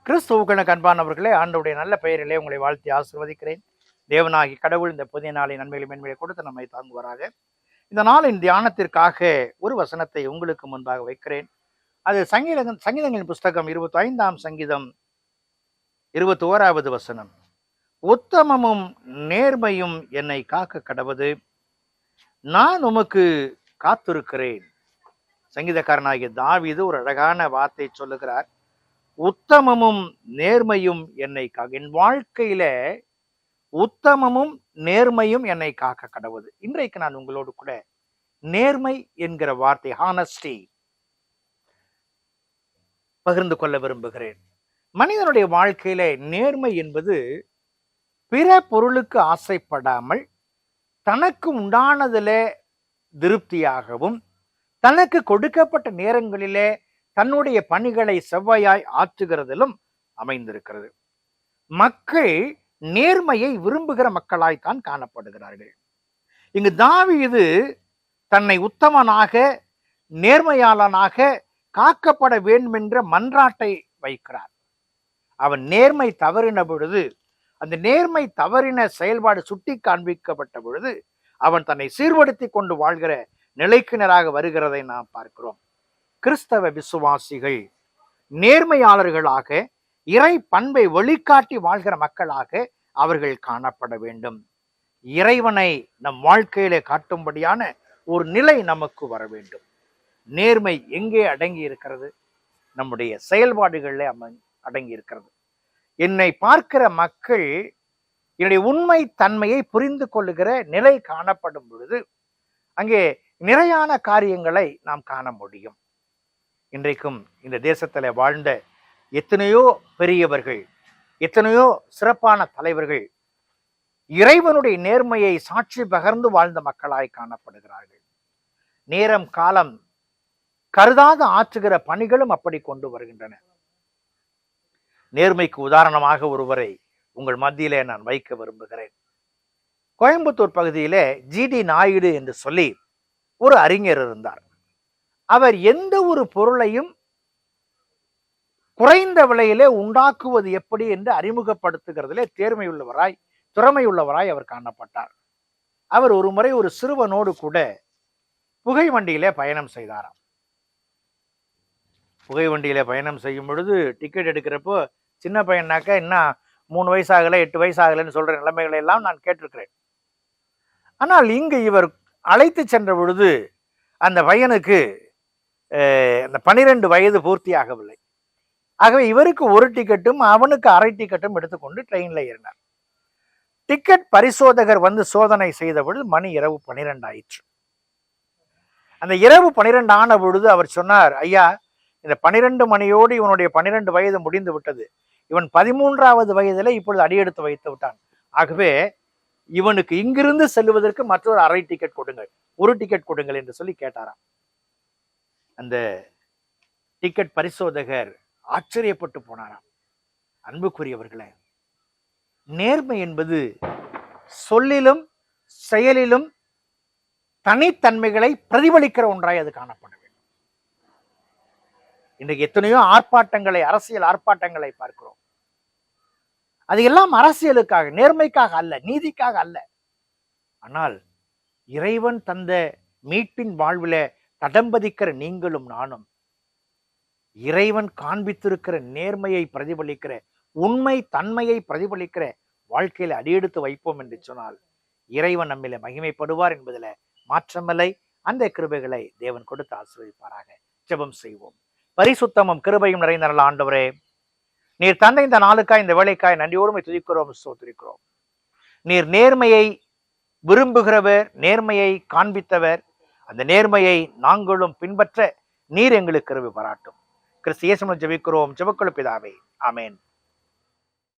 கிறிஸ்துவுக்கு அன்பானவர்களே, ஆண்டவருடைய நல்ல பெயரிலே உங்களை வாழ்த்தி ஆசீர்வதிக்கிறேன். தேவனாகி கடவுள் இந்த புதிய நாளை நன்மைகளை மேன்மையை கொடுத்து நம்மை தாங்குவாராக. இந்த நாளின் தியானத்திற்காக ஒரு வசனத்தை உங்களுக்கு முன்பாக வைக்கிறேன். அது சங்கீதங்களின் புஸ்தகம் 25ஆம் சங்கீதம் 21வது வசனம். உத்தமமும் நேர்மையும் என்னை காக்க கடவது, நான் உமக்கு காத்திருக்கிறேன். சங்கீதக்காரனாகிய தாவீது ஒரு அழகான வார்த்தை சொல்லுகிறார். உத்தமமும் நேர்மையும் என்னை காக்க, என் வாழ்க்கையில உத்தமமும் நேர்மையும் என்னை காக்க கடவுது. இன்றைக்கு நான் உங்களோடு கூட நேர்மை என்கிற வார்த்தை, ஹானஸ்டி, பகிர்ந்து கொள்ள விரும்புகிறேன். மனிதனுடைய வாழ்க்கையில நேர்மை என்பது பிற பொருளுக்கு ஆசைப்படாமல் தனக்கு உண்டானதில திருப்தியாகவும் தனக்கு கொடுக்கப்பட்ட நேரங்களிலே தன்னுடைய பணிகளை செவ்வாயாய் ஆற்றுகிறதிலும் அமைந்திருக்கிறது. மக்கள் நேர்மையை விரும்புகிற மக்களாய்த்தான் காணப்படுகிறார்கள். இங்கு தாவீது தன்னை உத்தமனாக நேர்மையாளனாக காக்கப்பட வேண்டும் என்ற மன்றாட்டை வைக்கிறார். அவன் நேர்மை தவறின பொழுது, அந்த நேர்மை தவறின செயல்பாடு சுட்டி காண்பிக்கப்பட்ட பொழுது அவன் தன்னை சீர்படுத்தி கொண்டு வாழ்கிற நிலைக்கினராக வருகிறதை நாம் பார்க்கிறோம். கிறிஸ்தவ விசுவாசிகள் நேர்மையாளர்களாக இறை பண்பை வெளிக்காட்டி வாழ்கிற மக்களாக அவர்கள் காணப்பட வேண்டும். இறைவனை நம் வாழ்க்கையிலே காட்டும்படியான ஒரு நிலை நமக்கு வர வேண்டும். நேர்மை எங்கே அடங்கி இருக்கிறது? நம்முடைய செயல்பாடுகளில் அடங்கி இருக்கிறது. என்னை பார்க்கிற மக்கள் என்னுடைய உண்மை தன்மையை புரிந்து கொள்ளுகிற நிலை காணப்படும் பொழுது அங்கே நிறையான காரியங்களை நாம் காண முடியும். இன்றைக்கும் இந்த தேசத்துல வாழ்ந்த எத்தனையோ பெரியவர்கள், எத்தனையோ சிறப்பான தலைவர்கள் இறைவனுடைய நேர்மையை சாட்சி பகர்ந்து வாழ்ந்த மக்களாய் காணப்படுகிறார்கள். நேரம் காலம் கருதாத ஆற்றுகிற பணிகளும் அப்படி கொண்டு வருகின்றன. நேர்மைக்கு உதாரணமாக ஒருவரை உங்கள் மத்தியிலே நான் வைக்க விரும்புகிறேன். கோயம்புத்தூர் பகுதியிலே ஜிடி நாயுடு என்று சொல்லி ஒரு அறிஞர் இருந்தார். அவர் எந்த ஒரு பொருளையும் குறைந்த விலையிலே உண்டாக்குவது எப்படி என்று அறிமுகப்படுத்துகிறதிலே திறமையுள்ளவராய் அவர் காணப்பட்டார். அவர் ஒரு முறை ஒரு சிறுவனோடு கூட புகை வண்டியிலே பயணம் செய்தாராம். புகை வண்டியில பயணம் செய்யும் பொழுது டிக்கெட் எடுக்கிறப்போ சின்ன பையனாக்க இன்னும் 3 வயசு ஆகலை 8 வயசு ஆகலைன்னு சொல்ற நிலைமைகளை எல்லாம் நான் கேட்டிருக்கிறேன். ஆனால் இங்கு இவர் அழைத்து சென்ற பொழுது அந்த பையனுக்கு அந்த 12 வயது பூர்த்தி ஆகவில்லை. ஆகவே இவருக்கு ஒரு டிக்கெட்டும் அவனுக்கு அரை டிக்கெட்டும் எடுத்துக்கொண்டு ட்ரெயின்ல ஏறினார். டிக்கெட் பரிசோதகர் வந்து சோதனை செய்த பொழுது மணி இரவு 12 ஆயிற்று. அந்த இரவு 12 ஆன பொழுது அவர் சொன்னார், ஐயா, இந்த 12 மணியோடு இவனுடைய 12 வயது முடிந்து விட்டது. இவன் 13வது வயதில் இப்பொழுது அடியெடுத்து வைத்து விட்டான். ஆகவே இவனுக்கு இங்கிருந்து செல்வதற்கு மற்றொரு அரை டிக்கெட் கொடுங்கள், ஒரு டிக்கெட் கொடுங்கள் என்று சொல்லி கேட்டாராம். அந்த டிக்கெட் பரிசோதகர் ஆச்சரியப்பட்டு போனாராம். அன்புக்குரியவர்களே, நேர்மை என்பது சொல்லிலும் செயலிலும் தனித்தன்மைகளை பிரதிபலிக்கிற ஒன்றாய் அது காணப்பட வேண்டும். இன்றைக்கு எத்தனையோ ஆர்ப்பாட்டங்களை, அரசியல் ஆர்ப்பாட்டங்களை பார்க்கிறோம். அது எல்லாம் அரசியலுக்காக, நேர்மைக்காக அல்ல, நீதிக்காக அல்ல. ஆனால் இறைவன் தந்த மீட்பின் வாழ்வில தடம்பதிக்கிற நீங்களும் நானும் இறைவன் காண்பித்திருக்கிற நேர்மையை பிரதிபலிக்கிற, உண்மை தன்மையை பிரதிபலிக்கிற வாழ்க்கையில அடியெடுத்து வைப்போம் என்று சொன்னால் இறைவன் நம்மில மகிமைப்படுவார் என்பதில மாற்றமில்லை. அந்த கிருபைகளை தேவன் கொடுத்து ஆசீர்வதிப்பாராக. ஜெபம் செய்வோம். பரிசுத்தமும் கிருபையும் நிறைந்த நல்ல ஆண்டவரே, நீர் தந்த இந்த நாளுக்காய், இந்த வேலைக்காய் நன்றியோடு துதிக்கிறோம், ஸ்தோத்திரிக்கிறோம். நீர் நேர்மையை விரும்புகிறவர், நேர்மையை காண்பித்தவர். அந்த நேர்மையை நாங்களும் பின்பற்ற நீர் எங்களுக்கு கிருபை பாராட்டும். கிறிஸ்து இயேசுவில் ஜெபிக்கிறோம், ஜெபக்குள்ள பிதாவே, ஆமென்.